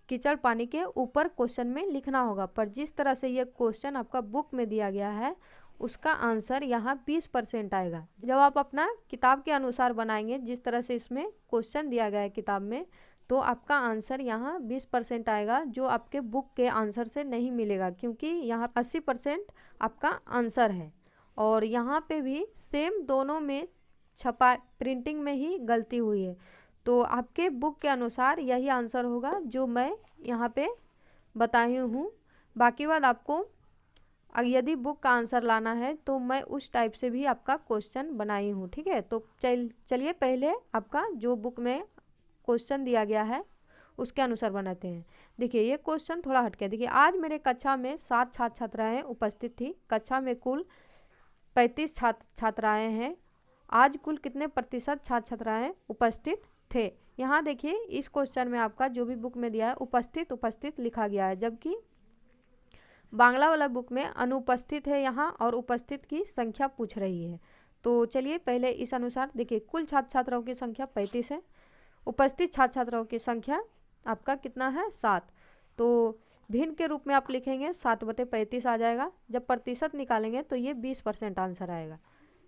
कीचड़ पानी के ऊपर क्वेश्चन में लिखना होगा। पर जिस तरह से ये क्वेश्चन आपका बुक में दिया गया है उसका आंसर यहाँ 20% आएगा। जब आप अपना किताब के अनुसार बनाएंगे जिस तरह से इसमें क्वेश्चन दिया गया है किताब में, तो आपका आंसर यहाँ 20% आएगा, जो आपके बुक के आंसर से नहीं मिलेगा, क्योंकि यहाँ 80% आपका आंसर है। और यहाँ पे भी सेम दोनों में प्रिंटिंग में ही गलती हुई है। तो आपके बुक के अनुसार यही आंसर होगा जो मैं यहाँ पे बताई हूँ। बाकी बात आपको यदि बुक का आंसर लाना है तो मैं उस टाइप से भी आपका क्वेश्चन बनाई हूँ, ठीक है। तो चलिए पहले आपका जो बुक में क्वेश्चन दिया गया है उसके अनुसार बनाते हैं। देखिए ये क्वेश्चन थोड़ा हटके, देखिए आज मेरे कक्षा में 7 छात्र छात्राएँ उपस्थित थी। कक्षा में कुल 35 छात्राएँ हैं। आज कुल कितने प्रतिशत छात्र छात्राएँ उपस्थित थे। यहाँ देखिए इस क्वेश्चन में आपका जो भी बुक में दिया है उपस्थित लिखा गया है, जबकि बांग्ला वाला बुक में अनुपस्थित है यहाँ और उपस्थित की संख्या पूछ रही है। तो चलिए पहले इस अनुसार देखिए कुल छात्र छात्राओं की संख्या 35 है, उपस्थित छात्र छात्राओं की संख्या आपका कितना है 7। तो भिन्न के रूप में आप लिखेंगे 7/35 आ जाएगा। जब प्रतिशत निकालेंगे तो ये 20% आंसर आएगा,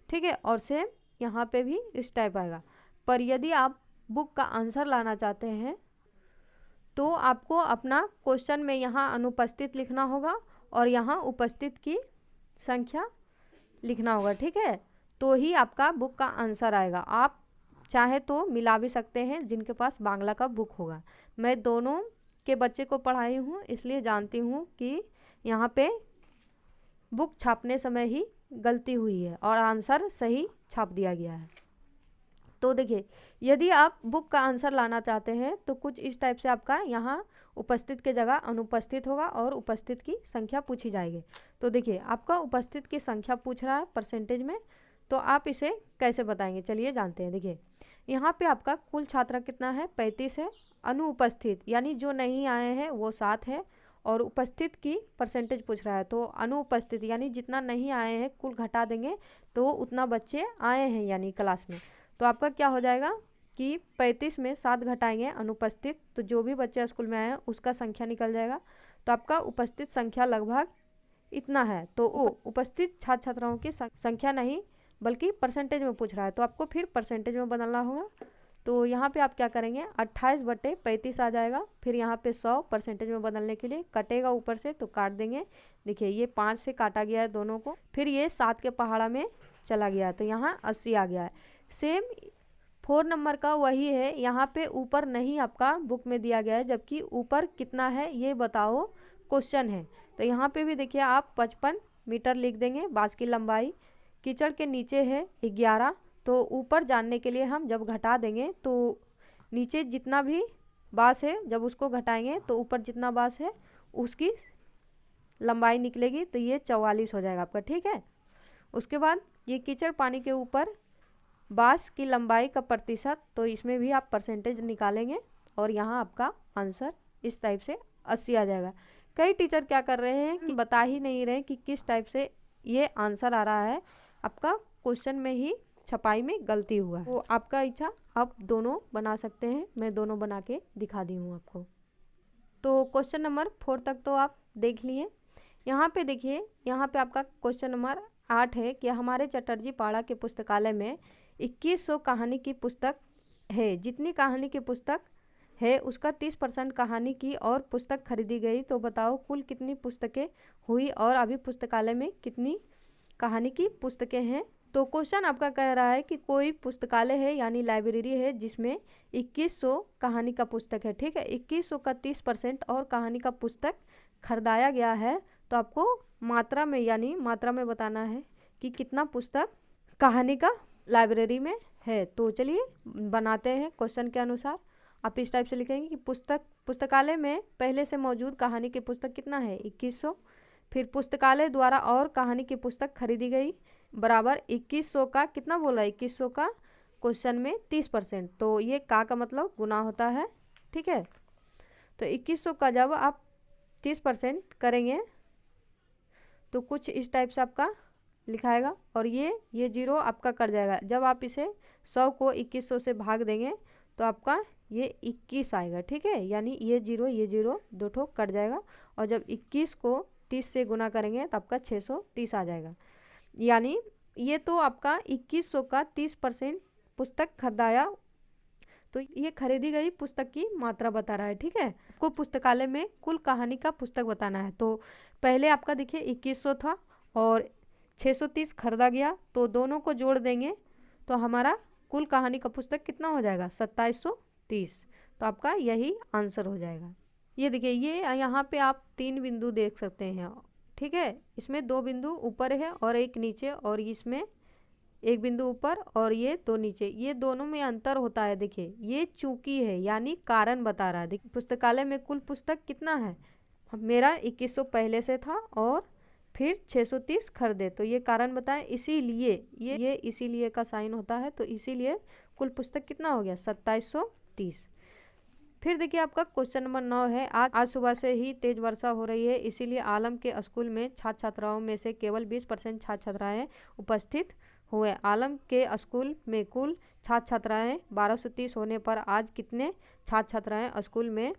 ठीक है। और सेम यहाँ पे भी इस टाइप आएगा। पर यदि आप बुक का आंसर लाना चाहते हैं तो आपको अपना क्वेश्चन में यहाँ अनुपस्थित लिखना होगा और यहाँ उपस्थित की संख्या लिखना होगा, ठीक है। तो ही आपका बुक का आंसर आएगा। आप चाहे तो मिला भी सकते हैं जिनके पास बांग्ला का बुक होगा। मैं दोनों के बच्चे को पढ़ाई हूँ इसलिए जानती हूँ कि यहाँ पे बुक छापने समय ही गलती हुई है और आंसर सही छाप दिया गया है। तो देखिए यदि आप बुक का आंसर लाना चाहते हैं तो कुछ इस टाइप से आपका यहाँ उपस्थित के जगह अनुपस्थित होगा और उपस्थित की संख्या पूछी जाएगी। तो देखिए आपका उपस्थित की संख्या पूछ रहा है परसेंटेज में, तो आप इसे कैसे बताएंगे चलिए जानते हैं। देखिए यहाँ पे आपका कुल छात्र कितना है 35 है, अनुपस्थित यानी जो नहीं आए हैं वो 7 है और उपस्थित की परसेंटेज पूछ रहा है। तो अनुपस्थित यानी जितना नहीं आए हैं कुल घटा देंगे तो उतना बच्चे आए हैं यानी क्लास में। तो आपका क्या हो जाएगा कि 35 में 7 घटाएंगे अनुपस्थित, तो जो भी बच्चे स्कूल में आए हैं उसका संख्या निकल जाएगा। तो आपका उपस्थित संख्या लगभग इतना है। तो वो उपस्थित छात्र छात्राओं की संख्या नहीं बल्कि परसेंटेज में पूछ रहा है, तो आपको फिर परसेंटेज में बदलना होगा। तो यहाँ पे आप क्या करेंगे 28/35 आ जाएगा। फिर यहाँ पे 100 परसेंटेज में बदलने के लिए कटेगा ऊपर से तो काट देंगे। देखिए ये 5 से काटा गया है दोनों को, फिर ये 7 के पहाड़ा में चला गया है तो यहाँ 80 आ गया है। सेम 4 नंबर का वही है, यहाँ पे ऊपर नहीं आपका बुक में दिया गया है, जबकि ऊपर कितना है ये बताओ क्वेश्चन है। तो यहाँ पे भी देखिए आप 55 मीटर लिख देंगे बाँस की लंबाई। कीचड़ के नीचे है 11, तो ऊपर जानने के लिए हम जब घटा देंगे तो नीचे जितना भी बाँस है जब उसको घटाएंगे तो ऊपर जितना बाँस है उसकी लंबाई निकलेगी, तो ये 44 हो जाएगा आपका, ठीक है। उसके बाद ये कीचड़ पानी के ऊपर बाँस की लंबाई का प्रतिशत, तो इसमें भी आप परसेंटेज निकालेंगे और यहाँ आपका आंसर इस टाइप से 80 आ जाएगा। कई टीचर क्या कर रहे हैं कि बता ही नहीं रहे कि किस टाइप से ये आंसर आ रहा है, आपका क्वेश्चन में ही छपाई में गलती हुआ है। तो आपका इच्छा आप दोनों बना सकते हैं, मैं दोनों बना के दिखा दी हूँ आपको। तो क्वेश्चन नंबर 4 तक तो आप देख लिए। यहाँ पे देखिए, यहाँ पे आपका क्वेश्चन नंबर 8 है कि हमारे चटर्जी पाड़ा के पुस्तकालय में 2100 कहानी की पुस्तक है। जितनी कहानी की पुस्तक है उसका 30% कहानी की और पुस्तक खरीदी गई, तो बताओ कुल कितनी पुस्तकें हुई और अभी पुस्तकालय में कितनी कहानी की पुस्तकें हैं। तो क्वेश्चन आपका कह रहा है कि कोई पुस्तकालय है यानी लाइब्रेरी है जिसमें 2100 कहानी का पुस्तक है, ठीक है। 2100 का 30% और कहानी का पुस्तक खरीदाया गया है, तो आपको मात्रा में यानी मात्रा में बताना है कि कितना पुस्तक कहानी का लाइब्रेरी में है। तो चलिए बनाते हैं क्वेश्चन के अनुसार। आप इस टाइप से लिखेंगे कि पुस्तकालय में पहले से मौजूद कहानी की पुस्तक कितना है 2100, फिर पुस्तकालय द्वारा और कहानी की पुस्तक खरीदी गई बराबर 2100 का कितना बोला 2100 का क्वेश्चन में 30%, तो ये का मतलब गुना होता है, ठीक है। तो 2100 का जब आप 30% करेंगे तो कुछ इस टाइप से आपका लिखाएगा और ये जीरो आपका कट जाएगा। जब आप इसे 100 को 2100 से भाग देंगे तो आपका ये 21 आएगा, ठीक है। यानी ये जीरो दो ठो कट जाएगा और जब 21 को 30 से गुना करेंगे तो आपका 630 आ जाएगा। यानी ये तो आपका 2100 का 30% पुस्तक खरीदाया, तो ये खरीदी गई पुस्तक की मात्रा बता रहा है, ठीक है। आपको पुस्तकालय में कुल कहानी का पुस्तक बताना है। तो पहले आपका देखिए 2100 था और 630 खरीदा गया, तो दोनों को जोड़ देंगे तो हमारा कुल कहानी का पुस्तक कितना हो जाएगा 2730, तो आपका यही आंसर हो जाएगा। ये देखिए ये यहाँ पे आप 3 बिंदु देख सकते हैं, ठीक है। इसमें 2 बिंदु ऊपर है और एक नीचे, और इसमें 1 बिंदु ऊपर और ये 2 नीचे, ये दोनों में अंतर होता है। देखिए ये चूंकि है यानी कारण बता रहा है। देखिए पुस्तकालय में कुल पुस्तक कितना है, मेरा 2100 पहले से था और फिर 630 खरीदे, तो ये कारण बताएं, इसीलिए ये इसीलिए का साइन होता है, तो इसीलिए कुल पुस्तक कितना हो गया 2730। फिर देखिए आपका क्वेश्चन नंबर 9 है। आज सुबह से ही तेज वर्षा हो रही है, इसीलिए आलम के स्कूल में छात्र छात्राओं में से केवल 20% छात्र छात्राएं उपस्थित हुए। आलम के स्कूल में कुल छात्र छात्राएं 1230 होने पर आज कितने छात्र छात्राएं स्कूल में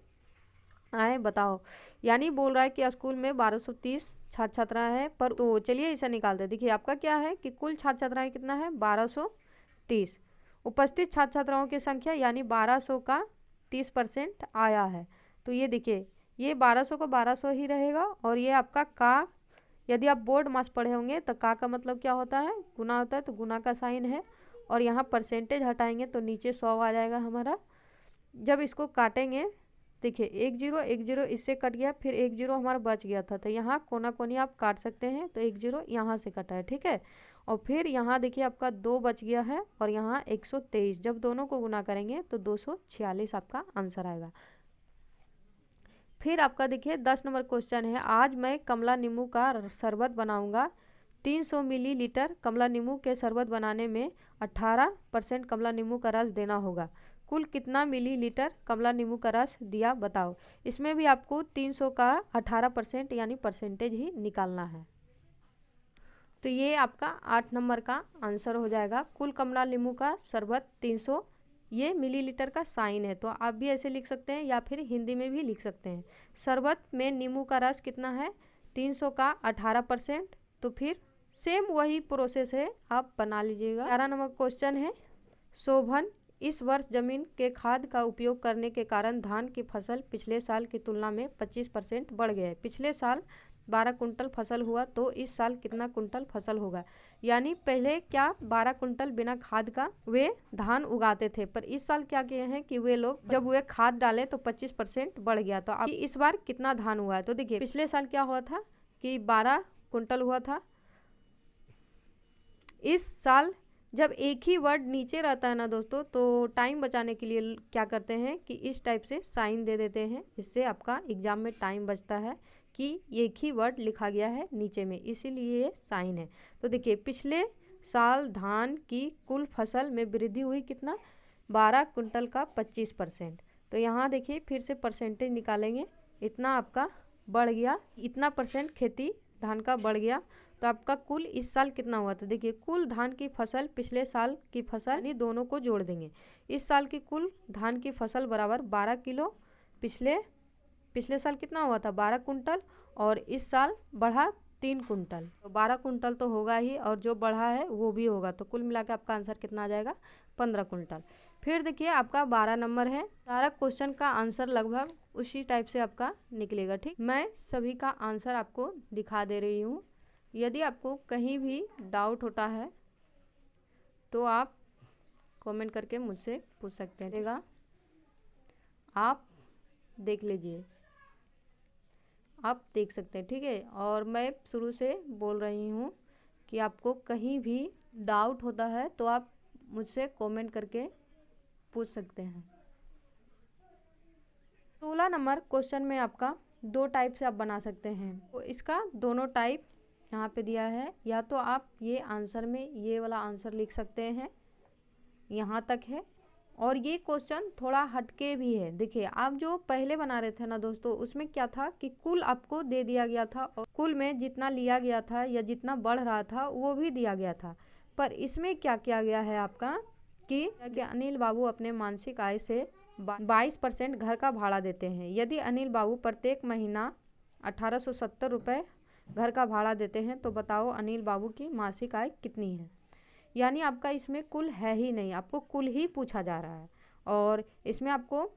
आए बताओ। यानी बोल रहा है कि स्कूल में 1230 छात्र छात्राएं हैं, पर तो चलिए इसे निकालते हैं। देखिए आपका क्या है कि कुल छात्र छात्राएं कितना है 1230, उपस्थित छात्र छात्राओं की संख्या यानी 1200 का 30% आया है, तो ये देखिए ये 1200 का 1200 ही रहेगा। और ये आपका का, यदि आप बोर्ड मास पढ़े होंगे तो का मतलब क्या होता है गुना होता है, तो गुना का साइन है और यहाँ परसेंटेज हटाएंगे तो नीचे 100 आ जाएगा हमारा। जब इसको काटेंगे देखिए 1 0 इससे कट गया, फिर 1 0 हमारा बच गया था, तो यहाँ कोना कोनी आप काट सकते हैं, तो 1 0 यहाँ से कटा है, ठीक है। और फिर यहाँ देखिए आपका 2 बच गया है और यहाँ 123, जब दोनों को गुना करेंगे तो 246 आपका आंसर आएगा। फिर आपका देखिए 10 नंबर क्वेश्चन है। आज मैं कमला नींबू का शरबत बनाऊंगा। 300 मिलीलीटर कमला नींबू के शरबत बनाने में 18% कमला नींबू का रस देना होगा। कुल कितना मिलीलीटर कमला नींबू का रस दिया बताओ। इसमें भी आपको 300 का 18% यानी परसेंटेज ही निकालना है। तो ये आपका 8 नंबर का आंसर हो जाएगा। कुल कमला नींबू का शरबत 300, ये मिलीलीटर का साइन है, तो आप भी ऐसे लिख सकते हैं या फिर हिंदी में भी लिख सकते हैं। शरबत में नींबू का रस कितना है 300 का 18%, तो फिर सेम वही प्रोसेस है, आप बना लीजिएगा। 11 नंबर क्वेश्चन है। शोभन इस वर्ष जमीन के खाद का उपयोग करने के कारण धान की फसल पिछले साल की तुलना में 25% बढ़ गया है। पिछले साल 12 कुंटल फसल हुआ तो इस साल कितना कुंटल फसल होगा। यानी पहले क्या 12 कुंटल बिना खाद का वे धान उगाते थे, पर इस साल क्या किए हैं कि वे लोग जब वे खाद डाले तो 25% बढ़ गया। तो अब इस बार कितना धान हुआ है, तो देखिए पिछले साल क्या हुआ था कि 12 कुंटल हुआ था। इस साल जब एक ही वर्ड नीचे रहता है ना दोस्तों, तो टाइम बचाने के लिए क्या करते हैं कि इस टाइप से साइन दे देते हैं। इससे आपका एग्जाम में टाइम बचता है कि एक ही वर्ड लिखा गया है नीचे में, इसीलिए ये साइन है। तो देखिए पिछले साल धान की कुल फसल में वृद्धि हुई कितना, 12 कुंटल का 25%। तो यहाँ देखिए फिर से परसेंटेज निकालेंगे, इतना आपका बढ़ गया, इतना परसेंट खेती धान का बढ़ गया। तो आपका कुल इस साल कितना हुआ, तो देखिए कुल धान की फसल पिछले साल की फसल यानी दोनों को जोड़ देंगे। इस साल की कुल धान की फसल बराबर 12 किलो, पिछले साल कितना हुआ था 12 कुंटल, और इस साल बढ़ा 3 कुंटल, तो 12 कुंटल तो होगा ही, और जो बढ़ा है वो भी होगा। तो कुल मिला के आपका आंसर कितना आ जाएगा, 15 कुंटल। फिर देखिए आपका 12 नंबर है। सारा क्वेश्चन का आंसर लगभग उसी टाइप से आपका निकलेगा। ठीक, मैं सभी का आंसर आपको दिखा दे रही हूँ। यदि आपको कहीं भी डाउट होता है तो आप कमेंट करके मुझसे पूछ सकते हैं। आप देख लीजिए, आप देख सकते हैं, ठीक है। और मैं शुरू से बोल रही हूँ कि आपको कहीं भी डाउट होता है तो आप मुझसे कमेंट करके पूछ सकते हैं। 16 नंबर क्वेश्चन में आपका 2 टाइप से आप बना सकते हैं। तो इसका दोनों टाइप यहाँ पे दिया है। या तो आप ये आंसर में ये वाला आंसर लिख सकते हैं, यहाँ तक है। और ये क्वेश्चन थोड़ा हटके भी है। देखिए आप जो पहले बना रहे थे ना दोस्तों, उसमें क्या था कि कुल आपको दे दिया गया था और कुल में जितना लिया गया था या जितना बढ़ रहा था वो भी दिया गया था। पर इसमें क्या किया गया है आपका कि अनिल बाबू अपने मासिक आय से 22% घर का भाड़ा देते हैं। यदि अनिल बाबू प्रत्येक महीना 1870 रुपये घर का भाड़ा देते हैं तो बताओ अनिल बाबू की मासिक आय कितनी है। यानी आपका इसमें कुल है ही नहीं, आपको कुल ही पूछा जा रहा है, और इसमें आपको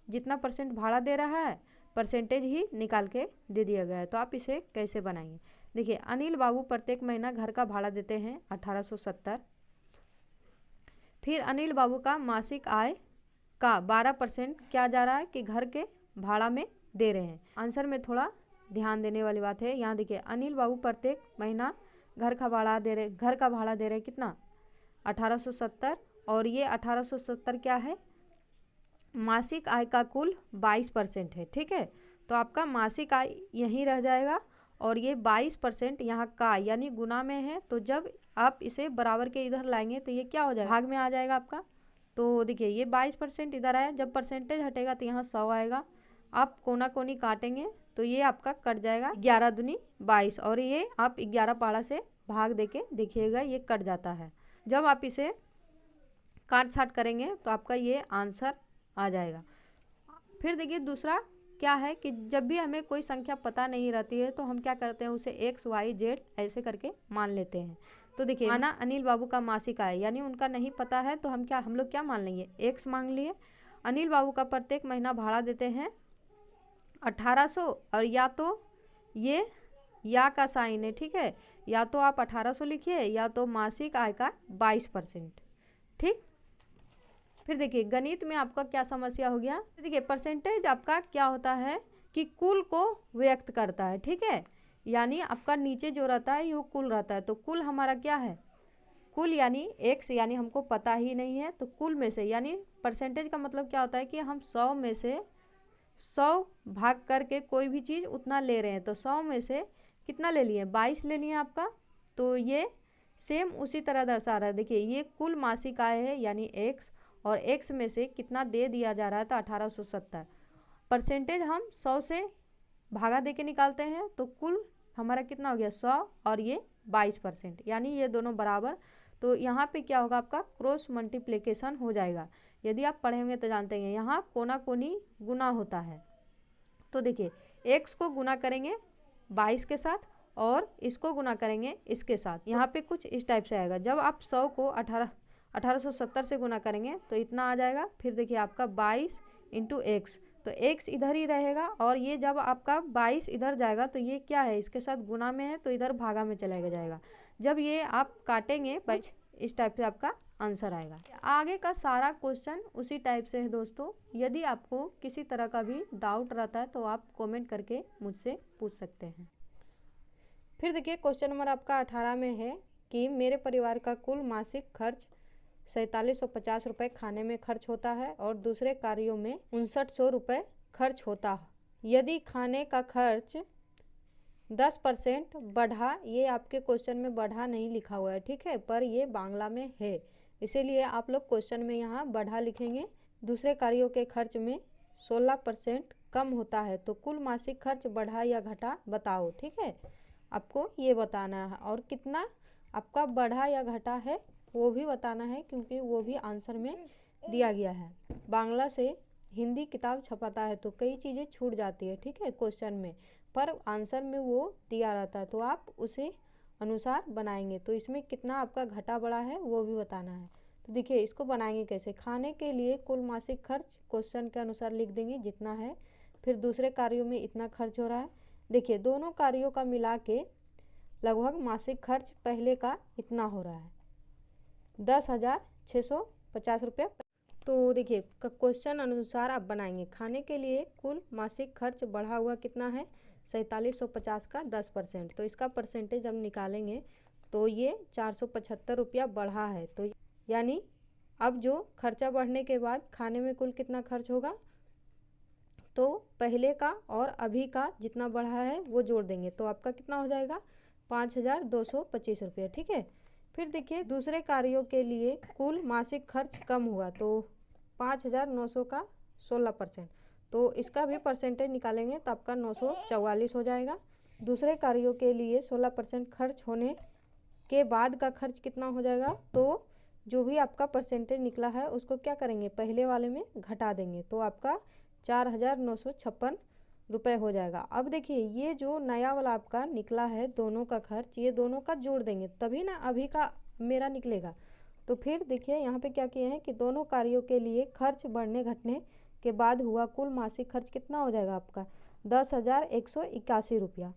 जितना परसेंट भाड़ा दे रहा है परसेंटेज ही निकाल के दे दिया गया है। तो आप इसे कैसे बनाएंगे, देखिए अनिल बाबू प्रत्येक महीना घर का भाड़ा देते हैं 1870। फिर अनिल बाबू का मासिक आय का 12% क्या जा रहा है कि घर के भाड़ा में दे रहे हैं। आंसर में थोड़ा ध्यान देने वाली बात है। यहाँ देखिए अनिल बाबू प्रत्येक महीना घर का भाड़ा दे रहे कितना 1870, और ये 1870 क्या है, मासिक आय का कुल 22% है। ठीक है, तो आपका मासिक आय यहीं रह जाएगा, और ये 22% यहाँ का यानी गुना में है। तो जब आप इसे बराबर के इधर लाएंगे तो ये क्या हो जाएगा, भाग में आ जाएगा आपका। तो देखिए ये 22% इधर आया, जब परसेंटेज हटेगा तो यहाँ 100 आएगा। आप कोना कोनी काटेंगे तो ये आपका कट जाएगा, 11 दूनी 22, और ये आप 11 पाड़ा से भाग देके देखिएगा ये कट जाता है। जब आप इसे काट छाट करेंगे तो आपका ये आंसर आ जाएगा। फिर देखिए दूसरा क्या है कि जब भी हमें कोई संख्या पता नहीं रहती है तो हम क्या करते हैं, उसे x y z ऐसे करके मान लेते हैं। तो देखिए माना अनिल बाबू का मासिक आय यानी उनका नहीं पता है तो हम लोग क्या मान लेंगे, x मान लिए। अनिल बाबू का प्रत्येक महीना भाड़ा देते हैं 1800, और या तो ये या का साइन है, ठीक है, या तो आप 1800 लिखिए या तो मासिक आय का 22%। ठीक, फिर देखिए गणित में आपका क्या समस्या हो गया, देखिए परसेंटेज आपका क्या होता है कि कुल को व्यक्त करता है। ठीक है, यानी आपका नीचे जो रहता है वो कुल रहता है। तो कुल हमारा क्या है, कुल यानी x, यानी हमको पता ही नहीं है तो कुल में से, यानी परसेंटेज का मतलब क्या होता है कि हम 100 में से 100 भाग करके कोई भी चीज़ उतना ले रहे हैं। तो 100 में से कितना ले लिए, 22 ले लिए आपका। तो ये सेम उसी तरह दर्शा रहा है। देखिए ये कुल मासिक आय है यानी x, और x में से कितना दे दिया जा रहा है तो 1870। परसेंटेज हम 100 से भागा दे के निकालते हैं तो कुल हमारा कितना हो गया 100, और ये 22%, यानी ये दोनों बराबर। तो यहाँ पे क्या होगा, आपका क्रॉस मल्टीप्लिकेशन हो जाएगा। यदि आप पढ़े होंगे तो जानते हैं यहाँ कोना कोनी गुना होता है। तो देखिए x को गुना करेंगे 22 के साथ और इसको गुना करेंगे इसके साथ, यहाँ पे कुछ इस टाइप से आएगा। जब आप 100 को 1870 से गुना करेंगे तो इतना आ जाएगा। फिर देखिए आपका 22 इंटू एक्स, तो एक्स इधर ही रहेगा और ये जब आपका 22 इधर जाएगा तो ये क्या है, इसके साथ गुना में है तो इधर भागा में चला जाएगा। जब ये आप काटेंगे इस टाइप से आपका आंसर आएगा। आगे का सारा क्वेश्चन उसी टाइप से है दोस्तों। यदि आपको किसी तरह का भी डाउट रहता है तो आप कमेंट करके मुझसे पूछ सकते हैं। फिर देखिए क्वेश्चन नंबर आपका 18 में है कि मेरे परिवार का कुल मासिक खर्च 4750 रुपये खाने में खर्च होता है और दूसरे कार्यों में 5900 रुपये खर्च होता है। यदि खाने का खर्च 10% बढ़ा, ये आपके क्वेश्चन में बढ़ा नहीं लिखा हुआ है, ठीक है, पर ये बांग्ला में है, इसीलिए आप लोग क्वेश्चन में यहाँ बढ़ा लिखेंगे। दूसरे कार्यों के खर्च में 16% कम होता है तो कुल मासिक खर्च बढ़ा या घटा बताओ, ठीक है, आपको ये बताना है। और कितना आपका बढ़ा या घटा है वो भी बताना है, क्योंकि वो भी आंसर में दिया गया है। बांग्ला से हिंदी किताब छपाता है तो कई चीज़ें छूट जाती है, ठीक है, क्वेश्चन में, पर आंसर में वो दिया रहता है तो आप उसे अनुसार बनाएंगे। तो इसमें कितना आपका घटा बढ़ा है वो भी बताना है। तो देखिए इसको बनाएंगे कैसे। खाने के लिए कुल मासिक खर्च क्वेश्चन के अनुसार लिख देंगे जितना है, फिर दूसरे कार्यों में इतना खर्च हो रहा है। देखिए दोनों कार्यों का मिला के लगभग मासिक खर्च पहले का इतना हो रहा है 10,650 रुपये। तो देखिए क्वेश्चन अनुसार आप बनाएंगे। खाने के लिए कुल मासिक खर्च बढ़ा हुआ कितना है 4750 का 10%, तो इसका परसेंटेज हम निकालेंगे तो ये 475 रुपया बढ़ा है। तो यानी अब जो खर्चा बढ़ने के बाद खाने में कुल कितना खर्च होगा, तो पहले का और अभी का जितना बढ़ा है वो जोड़ देंगे तो आपका कितना हो जाएगा 5225 रुपये, ठीक है। फिर देखिए दूसरे कार्यों के लिए कुल मासिक खर्च कम हुआ तो 5900 का 16%, तो इसका भी परसेंटेज निकालेंगे तो आपका 944 हो जाएगा। दूसरे कार्यों के लिए 16% खर्च होने के बाद का खर्च कितना हो जाएगा, तो जो भी आपका परसेंटेज निकला है उसको क्या करेंगे पहले वाले में घटा देंगे तो आपका 4956 रुपये हो जाएगा। अब देखिए ये जो नया वाला आपका निकला है दोनों का खर्च, ये दोनों का जोड़ देंगे तभी ना अभी का मेरा निकलेगा। तो फिर देखिए यहाँ पे क्या किए हैं कि दोनों कार्यों के लिए खर्च बढ़ने घटने के बाद हुआ कुल मासिक खर्च कितना हो जाएगा आपका 10,181 रुपया।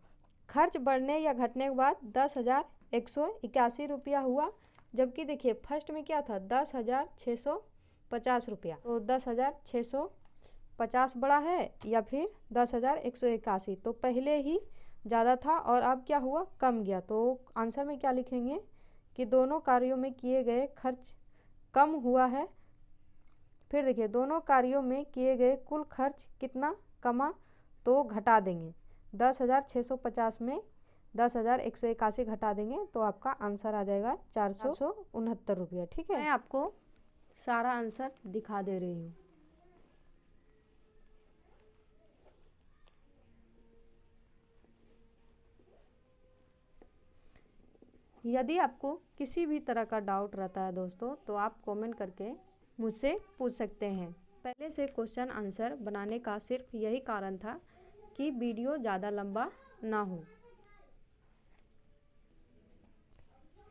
खर्च बढ़ने या घटने के बाद 10,181 रुपया हुआ, जबकि देखिए फर्स्ट में क्या था 10,650 रुपया, तो 10,650 बड़ा है या फिर 10,181, तो पहले ही ज़्यादा था और अब क्या हुआ कम गया। तो आंसर में क्या लिखेंगे कि दोनों कार्यों में किए गए खर्च कम हुआ है। फिर देखिए दोनों कार्यों में किए गए कुल खर्च कितना कमा, तो घटा देंगे 10,650 में 10,181 घटा देंगे तो आपका आंसर आ जाएगा 469 रुपया, ठीक है। मैं आपको सारा आंसर दिखा दे रही हूँ। यदि आपको किसी भी तरह का डाउट रहता है दोस्तों तो आप कमेंट करके मुझसे पूछ सकते हैं। पहले से क्वेश्चन आंसर बनाने का सिर्फ यही कारण था कि वीडियो ज़्यादा लंबा ना हो।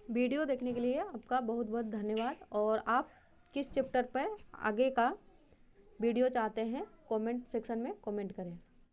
वीडियो देखने के लिए आपका बहुत बहुत धन्यवाद। और आप किस चैप्टर पर आगे का वीडियो चाहते हैं कमेंट सेक्शन में कमेंट करें।